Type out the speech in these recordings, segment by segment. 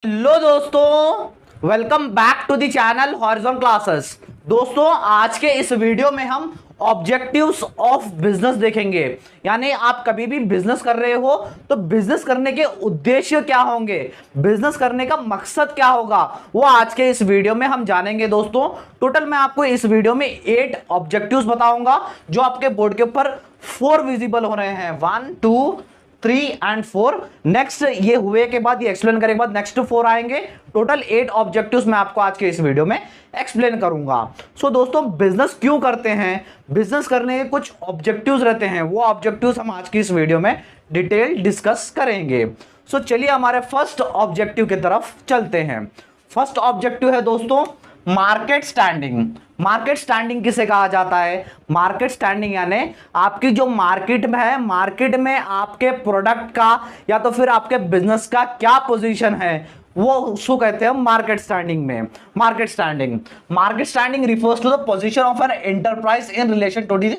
Hello दोस्तों, welcome back to the channel horizon classes. दोस्तों, आज के इस वीडियो में हम ऑब्जेक्टिव्स ऑफ बिजनेस देखेंगे। यानी आप कभी भी बिजनेस कर रहे हो तो बिजनेस करने के उद्देश्य क्या होंगे, बिजनेस करने का मकसद क्या होगा, वो आज के इस वीडियो में हम जानेंगे। दोस्तों, टोटल मैं आपको इस वीडियो में 8 ऑब्जेक्टिव्स बताऊंगा जो आपके बोर्ड के ऊपर 4 विजिबल हो रहे हैं। 1 2 3 एंड 4। नेक्स्ट ये हुए के बाद, ये एक्सप्लेन करने के बाद नेक्स्ट 4 आएंगे। टोटल 8 ऑब्जेक्टिव्स मैं आपको आज के इस वीडियो में एक्सप्लेन करूंगा। सो दोस्तों, बिजनेस क्यों करते हैं, बिजनेस करने के कुछ ऑब्जेक्टिव्स रहते हैं, वो ऑब्जेक्टिव्स हम आज की इस वीडियो में डिटेल डिस्कस करेंगे। सो चलिए हमारे फर्स्ट ऑब्जेक्टिव की तरफ चलते हैं। फर्स्ट ऑब्जेक्टिव है दोस्तों मार्केट स्टैंडिंग। मार्केट स्टैंडिंग किसे कहा जाता है? मार्केट स्टैंडिंग यानी आपकी जो मार्केट में है, मार्केट में आपके प्रोडक्ट का या तो फिर आपके बिजनेस का क्या पोजीशन है, वो उसको कहते हैं मार्केट स्टैंडिंग में। Market standing refers to the position of an enterprise in relation to the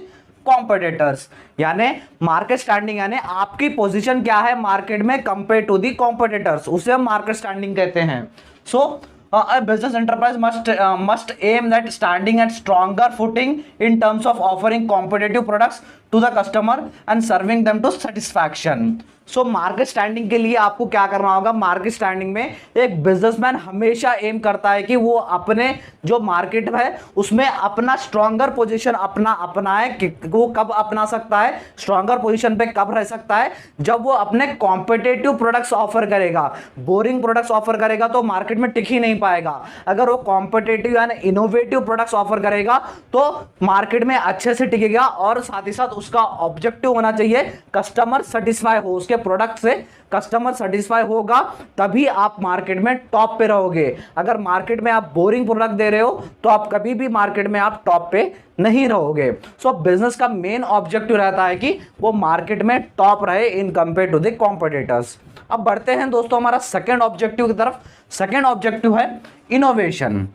competitors. यानी मार्केट स्टैंडिंग यानी आपकी पोजीशन क्या है मार्केट में कंपेयर टू दी कॉम्पिटिटर्स, उसे हम मार्केट स्टैंडिंग कहते हैं। सो a business enterprise must aim at standing at stronger footing in terms of offering competitive products to the customer and serving them to satisfaction. So market standing के लिए आपको क्या करना होगा? मार्केट स्टैंडिंग में एक बिजनेसमैन हमेशा एम करता है कि वो अपने जो मार्केट है उसमें अपना स्ट्रॉन्गर पोजीशन अपनाए कि वो कब अपना सकता है, स्ट्रॉन्गर पोजीशन पे कब रह सकता है? जब वो अपने कॉम्पिटिटिव प्रोडक्ट्स ऑफर करेगा। बोरिंग प्रोडक्ट्स ऑफर करेगा तो मार्केट में टिक ही नहीं पाएगा। अगर वो कॉम्पिटिटिव यानी इनोवेटिव प्रोडक्ट्स ऑफर करेगा तो मार्केट में अच्छे से टिकेगा, और साथ ही साथ उसका ऑब्जेक्टिव होना चाहिए कस्टमर सेटिस्फाई हो, उसके प्रोडक्ट से कस्टमर सेटिस्फाई होगा तभी आप मार्केट में टॉप पे रहोगे। अगर मार्केट में आप बोरिंग प्रोडक्ट दे रहे हो तो आप कभी भी मार्केट में आप टॉप पे नहीं रहोगे। सो बिजनेस का मेन ऑब्जेक्टिव रहता है कि वो मार्केट में टॉप रहे in compare to the competitors. अब बढ़ते हैं दोस्तों हमारा सेकेंड ऑब्जेक्टिव की तरफ। सेकेंड ऑब्जेक्टिव है इनोवेशन।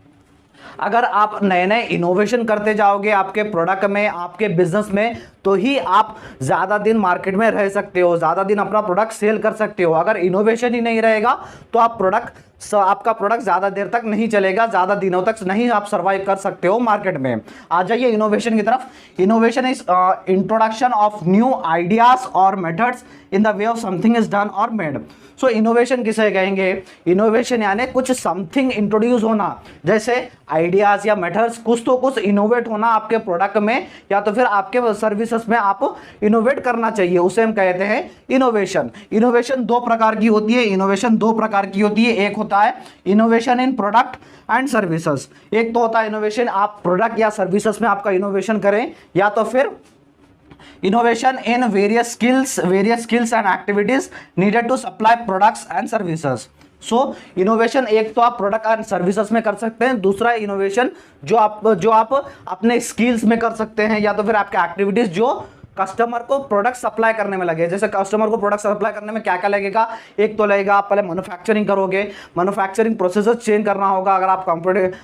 अगर आप नए नए इनोवेशन करते जाओगे आपके प्रोडक्ट में, आपके बिजनेस में, तो ही आप ज़्यादा दिन मार्केट में रह सकते हो, ज़्यादा दिन अपना प्रोडक्ट सेल कर सकते हो। अगर इनोवेशन ही नहीं रहेगा तो आपका प्रोडक्ट ज़्यादा देर तक नहीं चलेगा, ज़्यादा दिनों तक नहीं आप सर्वाइव कर सकते हो मार्केट में। आ जाइए इनोवेशन की तरफ। Innovation is introduction of new ideas और methods in the way of something is done और मेड। सो इनोवेशन किसे कहेंगे? इनोवेशन यानी कुछ समथिंग इंट्रोड्यूस होना, जैसे आइडियाज या मेथड्स, कुछ तो कुछ इनोवेट होना आपके प्रोडक्ट में या तो फिर आपके सर्विसेज में आप इनोवेट करना चाहिए, उसे हम कहते हैं इनोवेशन। इनोवेशन दो प्रकार की होती है। एक होता है innovation in product and services. एक तो होता है इनोवेशन आप प्रोडक्ट या सर्विसेज में आपका इनोवेशन करें, या तो फिर innovation in various skills and activities needed to supply products and services. So innovation एक तो आप प्रोडक्ट एंड सर्विसेज में कर सकते हैं, दूसरा इनोवेशन जो आप अपने स्किल्स में कर सकते हैं, या तो फिर आपके एक्टिविटीज जो कस्टमर को प्रोडक्ट सप्लाई करने में लगे। जैसे कस्टमर को प्रोडक्ट सप्लाई करने में क्या क्या लगेगा? एक तो लगेगा आप पहले मैन्युफैक्चरिंग करोगे, मैन्युफैक्चरिंग प्रोसेसेस चेंज करना होगा। अगर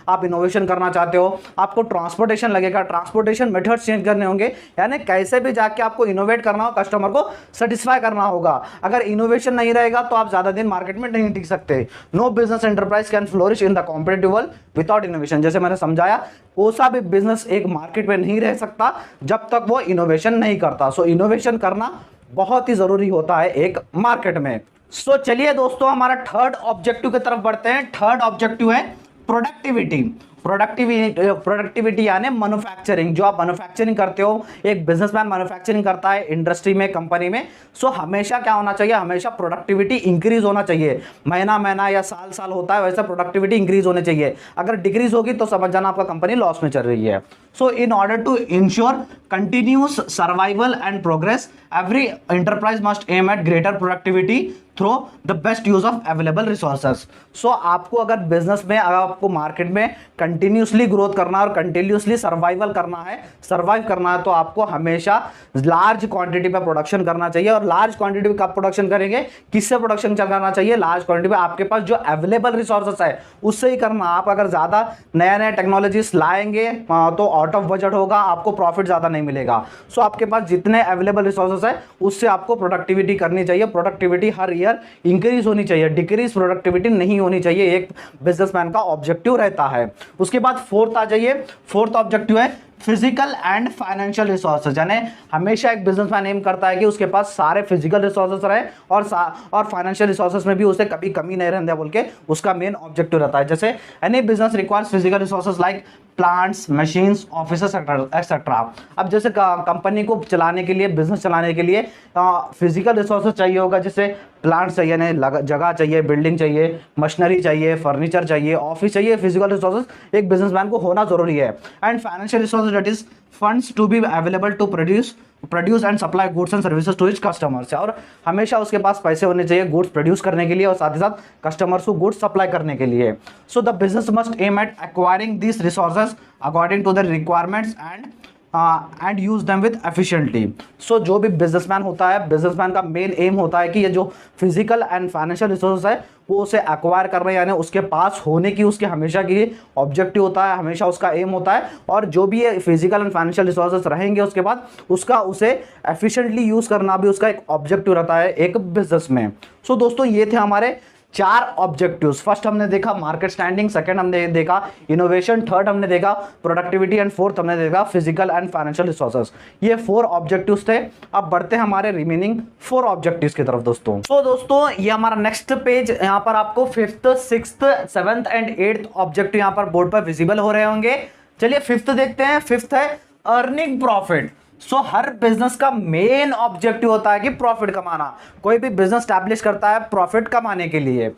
आप इनोवेशन करना चाहते हो, आपको ट्रांसपोर्टेशन लगेगा, ट्रांसपोर्टेशन मेथड्स चेंज करने होंगे, यानी कैसे भी जाके आपको इनोवेट करना हो, कस्टमर को सेटिस्फाई करना होगा। अगर इनोवेशन नहीं रहेगा तो आप ज़्यादा दिन मार्केट में नहीं टिक सकते। No business enterprise can flourish in the competitive world without innovation. जैसे मैंने समझाया, कोई सा भी बिजनेस एक मार्केट में नहीं रह सकता जब तक वो इनोवेशन नहीं करता। सो इनोवेशन करना बहुत ही जरूरी होता है एक मार्केट में। सो चलिए दोस्तों हमारा थर्ड ऑब्जेक्टिव की तरफ बढ़ते हैं। थर्ड ऑब्जेक्टिव है प्रोडक्टिविटी। प्रोडक्टिविटी यानी मैन्युफैक्चरिंग। जो आप मैन्युफैक्चरिंग करते हो, एक बिजनेसमैन मैन्युफैक्चरिंग करता है इंडस्ट्री में, कंपनी में, सो हमेशा क्या होना चाहिए? हमेशा प्रोडक्टिविटी इंक्रीज होना चाहिए। महीना या साल होता है, वैसे प्रोडक्टिविटी इंक्रीज होनी चाहिए। अगर डिक्रीज होगी तो समझ जाना आपका कंपनी लॉस में चल रही है। So in order to ensure continuous survival and progress, every enterprise must aim at greater productivity through the best use of available resources. So आपको अगर बिजनेस में, अगर आपको मार्केट में कंटिन्यूसली ग्रोथ करना है और कंटिन्यूसली सर्वाइव करना है तो आपको हमेशा लार्ज क्वांटिटी पे प्रोडक्शन करना चाहिए। और लार्ज क्वांटिटी पे कब प्रोडक्शन करेंगे, किससे प्रोडक्शन करना चाहिए? लार्ज क्वांटिटी पे आपके पास जो अवेलेबल रिसोर्सेस है उससे ही करना। आप अगर ज्यादा नया टेक्नोलॉजीज लाएंगे तो आउट ऑफ बजट होगा, आपको प्रॉफिट ज़्यादा नहीं मिलेगा। सो आपके पास जितने अवेलेबल रिसोर्सेज है उससे आपको प्रोडक्टिविटी करनी चाहिए। प्रोडक्टिविटी हर ईयर इंक्रीज होनी चाहिए, डिक्रीज प्रोडक्टिविटी नहीं होनी चाहिए, एक बिजनेसमैन का ऑब्जेक्टिव रहता है। उसके बाद फोर्थ आ जाइए, फोर्थ ऑब्जेक्टिव है फिजिकल एंड फाइनेंशियल रिसोर्सेज। यानी हमेशा एक बिजनेसमैन एम करता है कि उसके पास सारे फिजिकल रिसोर्सेज रहे और फाइनेंशियल रिसोर्सेज में भी उसे कभी कमी नहीं रहने बोल के उसका मेन ऑब्जेक्टिव रहता है। जैसे any business requires physical resources like plants, machines, offices etcetera. अब जैसे कंपनी को चलाने के लिए, बिजनेस चलाने के लिए फिजिकल रिसोर्सेज चाहिए होगा, जैसे प्लांट्स चाहिए, जगह चाहिए, बिल्डिंग चाहिए, मशीनरी चाहिए, फर्नीचर चाहिए, ऑफिस चाहिए। फिजिकल रिसोर्सेज एक बिजनेसमैन को होना जरूरी है। And financial resources that is funds to be available to produce and supply goods and services to his customers. और हमेशा उसके पास पैसे होने चाहिए गुड्स प्रोड्यूस करने के लिए और साथ ही साथ कस्टमर्स को गुड्स सप्लाई करने के लिए। So the business must aim at acquiring this resources according to the requirements and use them with efficiently. So जो भी बिजनेसमैन होता है, बिजनेसमैन का मेन एम होता है कि ये जो फिजिकल एंड फाइनेंशियल रिसोर्सेज है वो उसे एक्वायर करना, यानी उसके पास होने की उसके हमेशा की ऑब्जेक्टिव होता है, हमेशा उसका एम होता है। और जो भी ये फिजिकल एंड फाइनेंशियल रिसोर्सेज रहेंगे उसके बाद उसका उसे एफिशिएंटली यूज करना भी उसका एक ऑब्जेक्टिव रहता है एक बिजनेस में। सो दोस्तों ये थे हमारे 4 ऑब्जेक्टिव्स। फर्स्ट हमने देखा मार्केट स्टैंडिंग, सेकंड हमने देखा इनोवेशन, थर्ड हमने देखा प्रोडक्टिविटी एंड फोर्थ हमने देखा फिजिकल एंड फाइनेंशियल रिसोर्सेज। ये 4 ऑब्जेक्टिव्स थे। अब बढ़ते हैं हमारे रिमेनिंग 4 ऑब्जेक्टिव्स की तरफ दोस्तों। तो दोस्तों ये हमारा नेक्स्ट पेज, यहाँ पर आपको 5th, 6th, 7th and 8th objective यहाँ पर बोर्ड पर विजिबल हो रहे होंगे। चलिए 5th देखते हैं। 5th है अर्निंग प्रॉफिट। सो हर बिजनेस का मेन ऑब्जेक्टिव होता है कि प्रॉफिट कमाना। कोई भी बिजनेस स्टैब्लिश करता है प्रॉफिट कमाने के लिए।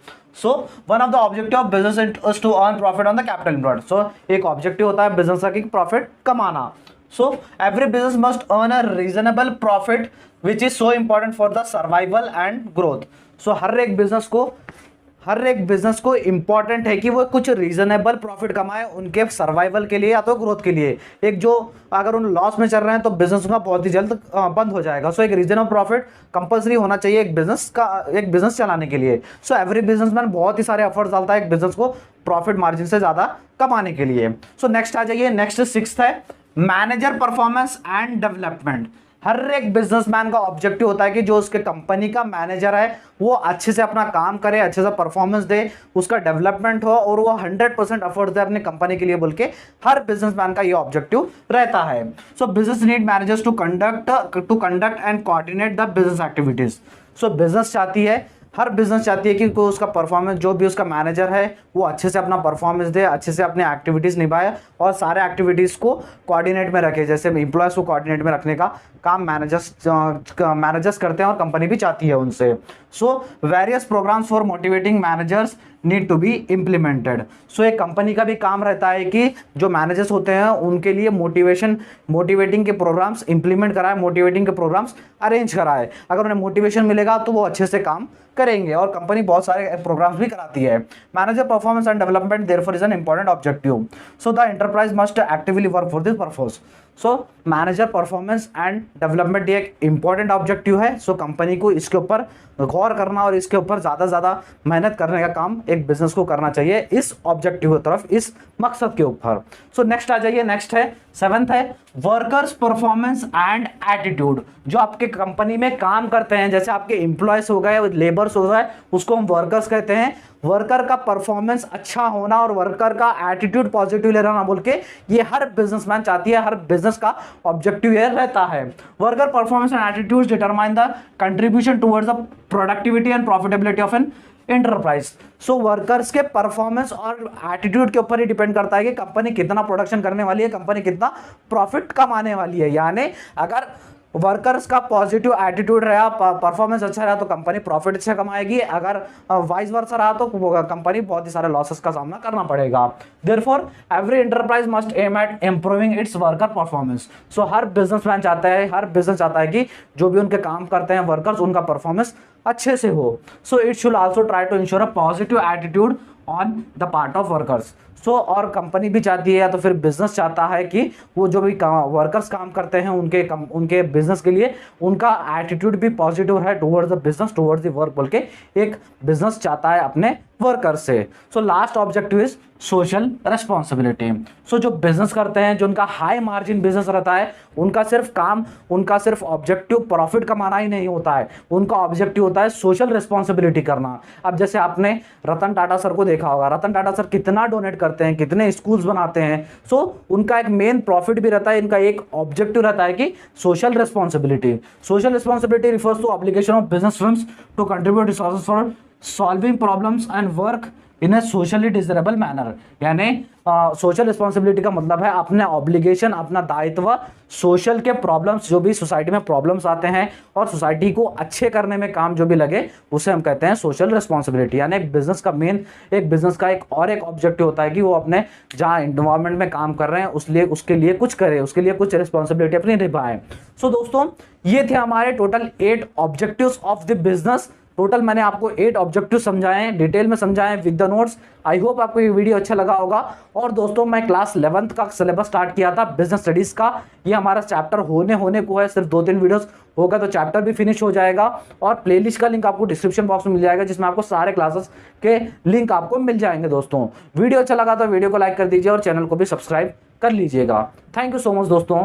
So one of the objective of business is to earn profit on the capital employed. So एक ऑब्जेक्टिव होता है बिजनेस का कि प्रॉफिट कमाना। So every business must earn a reasonable profit which is so important for the survival and growth. So हर एक business को important है कि वो कुछ रीजनेबल प्रॉफिट कमाए उनके सर्वाइवल के लिए या तो ग्रोथ के लिए। एक जो अगर उन लॉस में चल रहे हैं तो बिजनेस का बहुत ही जल्द बंद हो जाएगा। सो एक रीजनेबल प्रॉफिट कंपलसरी होना चाहिए एक बिजनेस चलाने के लिए। सो एवरी बिजनेसमैन बहुत ही सारे एफर्ट्स डालता है एक बिजनेस को प्रॉफिट मार्जिन से ज्यादा कमाने के लिए। सो नेक्स्ट आ जाइए, नेक्स्ट 6th है मैनेजर परफॉर्मेंस एंड डेवलपमेंट। हर एक बिजनेसमैन का ऑब्जेक्टिव होता है कि जो उसके कंपनी का मैनेजर है वो अच्छे से अपना काम करे, अच्छे से परफॉर्मेंस दे, उसका डेवलपमेंट हो और वो 100% एफर्ट दे अपनी कंपनी के लिए बोल के हर बिजनेसमैन का ये ऑब्जेक्टिव रहता है। So business need managers to conduct and coordinate the business activities. So business चाहती है, हर बिजनेस चाहती है कि कोई उसका परफॉर्मेंस, जो भी उसका मैनेजर है वो अच्छे से अपना परफॉर्मेंस दे, अच्छे से अपने एक्टिविटीज़ निभाए और सारे एक्टिविटीज़ को कोऑर्डिनेट में रखे। जैसे एम्प्लॉयज़ को कोऑर्डिनेट में रखने का काम मैनेजर्स करते हैं और कंपनी भी चाहती है उनसे। So various programmes for motivating managers need to be implemented. So एक कंपनी का भी काम रहता है कि जो मैनेजर्स होते हैं उनके लिए मोटिवेटिंग के प्रोग्राम्स इंप्लीमेंट कराए, मोटिवेटिंग के प्रोग्राम्स अरेंज कराए। अगर उन्हें मोटिवेशन मिलेगा तो वो अच्छे से काम करेंगे और कंपनी बहुत सारे प्रोग्राम्स भी कराती है। Manager performance and development therefore is an important objective. So the enterprise must actively work for this purpose. So manager performance and development ये एक इंपॉर्टेंट ऑब्जेक्टिव है। सो कंपनी को इसके ऊपर गौर करना और इसके ऊपर ज़्यादा मेहनत करने का काम एक बिजनेस को करना चाहिए इस ऑब्जेक्टिव की तरफ, इस मकसद के ऊपर। सो नेक्स्ट आ जाइए, नेक्स्ट है 7th है वर्कर्स परफॉर्मेंस एंड एटीट्यूड। जो आपके कंपनी में काम करते हैं, जैसे आपके एम्प्लॉयज हो गए, लेबर्स हो गए, उसको हम वर्कर्स कहते हैं। वर्कर का परफॉर्मेंस अच्छा होना और वर्कर का एटीट्यूड पॉजिटिव ले रहना बोल के ये हर बिजनेसमैन चाहती है, हर बिजनेस का ऑब्जेक्टिव ये रहता है। Worker performance and attitude determine the contribution towards the productivity and profitability of an enterprise. So workers के परफॉर्मेंस और एटीट्यूड के ऊपर ही डिपेंड करता है कि कंपनी कितना प्रोडक्शन करने वाली है, कंपनी कितना प्रॉफिट कमाने वाली है। यानी अगर वर्कर्स का पॉजिटिव एटीट्यूड रहा, परफॉर्मेंस अच्छा रहा तो कंपनी प्रॉफिट अच्छा कमाएगी। अगर वाइस वर्सा रहा तो कंपनी बहुत ही सारे लॉसेस का सामना करना पड़ेगा। Therefore every enterprise must aim at improving its worker performance. So हर बिजनेसमैन चाहता है, हर बिजनेस चाहता है कि जो भी उनके काम करते हैं वर्कर्स, उनका परफॉर्मेंस अच्छे से हो। So it should also try to ensure a positive attitude on the part of workers. So और कंपनी भी चाहती है या तो फिर बिजनेस चाहता है कि वो जो भी वर्कर्स काम करते हैं उनके बिजनेस के लिए उनका एटीट्यूड भी पॉजिटिव है towards the business, towards the work बोल के एक बिजनेस चाहता है अपने वर्कर से। So last objective is social responsibility. So जो बिजनेस करते हैं, जो उनका हाई मार्जिन बिजनेस रहता है, उनका सिर्फ ऑब्जेक्टिव प्रॉफिट कमाना ही नहीं होता है, उनका ऑब्जेक्टिव होता है सोशल रिस्पॉन्सिबिलिटी करना। अब जैसे आपने रतन टाटा सर को देखा होगा, रतन टाटा सर कितना डोनेट करते हैं, कितने स्कूल्स बनाते हैं। सो उनका एक मेन प्रॉफिट भी रहता है, इनका एक ऑब्जेक्टिव रहता है कि social responsibility. Social responsibility refers to obligation of business firms to contribute resources for solving problems and work in a socially desirable manner. यानी सोशल रिस्पॉन्सिबिलिटी का मतलब है अपने ऑब्लिगेशन, अपना दायित्व सोशल के प्रॉब्लम्स, जो भी सोसाइटी में प्रॉब्लम्स आते हैं और सोसाइटी को अच्छे करने में काम जो भी लगे, उसे हम कहते हैं सोशल रिस्पॉन्सिबिलिटी। यानी एक बिजनेस का एक ऑब्जेक्टिव होता है कि वो अपने जहाँ इन्वायरमेंट में काम कर रहे हैं उसके लिए कुछ करे, उसके लिए कुछ रिस्पॉन्सिबिलिटी अपनी निभाएं। सो दोस्तों, ये थे हमारे total 8 objectives of the business. Total मैंने आपको 8 ऑब्जेक्टिव समझाए हैं, डिटेल में समझाए with the notes. I hope आपको ये वीडियो अच्छा लगा होगा। और दोस्तों, मैं क्लास 11th का सिलेबस स्टार्ट किया था बिजनेस स्टडीज का। ये हमारा चैप्टर होने को है, सिर्फ 2-3 वीडियोस होगा तो चैप्टर भी फिनिश हो जाएगा। और प्लेलिस्ट का लिंक आपको डिस्क्रिप्शन बॉक्स में मिल जाएगा, जिसमें आपको सारे क्लासेस के लिंक आपको मिल जाएंगे। दोस्तों, वीडियो अच्छा लगा तो वीडियो को लाइक कर दीजिए और चैनल को भी सब्सक्राइब कर लीजिएगा। थैंक यू सो मच दोस्तों।